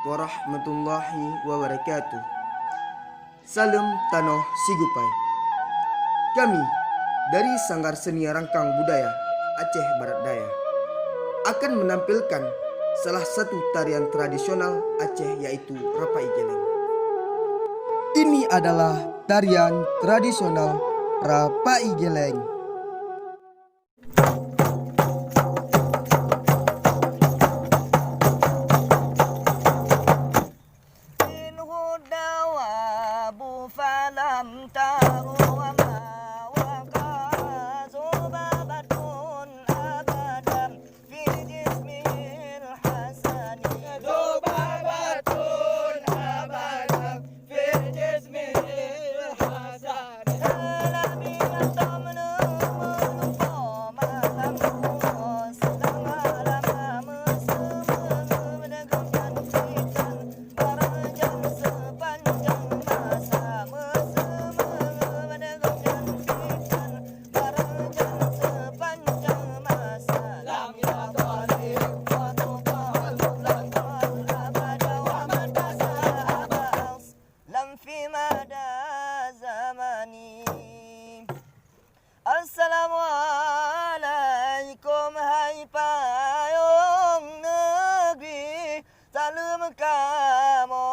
warahmatullahi wabarakatuh. Salam Tanoh Sigupai. Kami dari Sanggar Seni Rangkang Budaya Aceh Barat Daya akan menampilkan salah satu tarian tradisional Aceh, yaitu Rapai Geleng. Ini adalah tarian tradisional Rapai Geleng. Assalamualaikum, hai payung negeri, salam kamu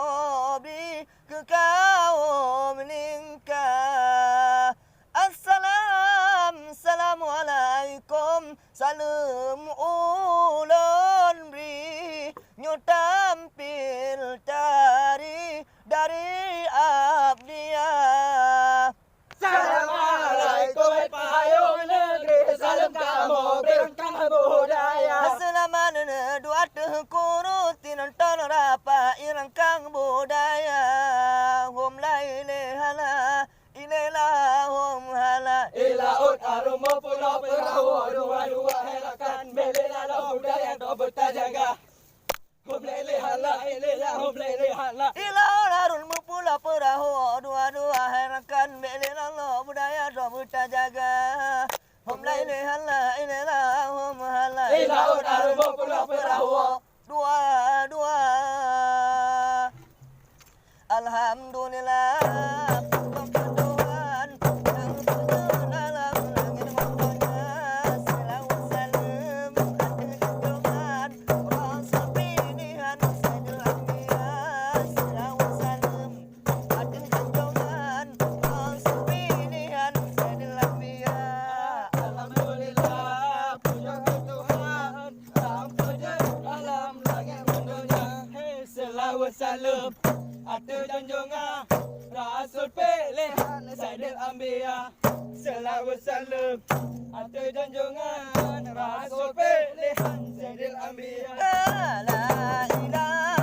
beri ke kaum lingkar. Assalamualaikum, salam ulun beri, nyu tampil tari dari abdiah. Assalamualaikum, hai payung negeri, salam kamu berangkang budaya. Assalamualaikum, dua kurutin nonton Rapai Rangkang Budaya. Hum la ilaha illallah, hum hala Ilaut aroma pulau perahu, dua-dua herakan belela budaya do bertajaga. Hum lele hala ilela, hum lele hala. Ilaut harun mupula perahu, dua-dua herakan belela budaya do bertajaga. Hum la ilaha illallah, hum hala Ilaut aroma pulau perahu. dua-dua. Alhamdulillah, Tuhan yang dalam langit maulanya. Salawat salam atas junjungan Rasul pilihan Sayyidul Anbiya. Salawat salam atas junjungan Rasul pilihan Sayyidul Anbiya. Alhamdulillah, puja Tuhan yang terjun dalam langit dunia. Hey, selawat salam atas junjungan Rasul pilihan Sayyidul Anbiya. Selawat salam atas junjungan Rasul pilihan Sayyidul Anbiya. La ilaha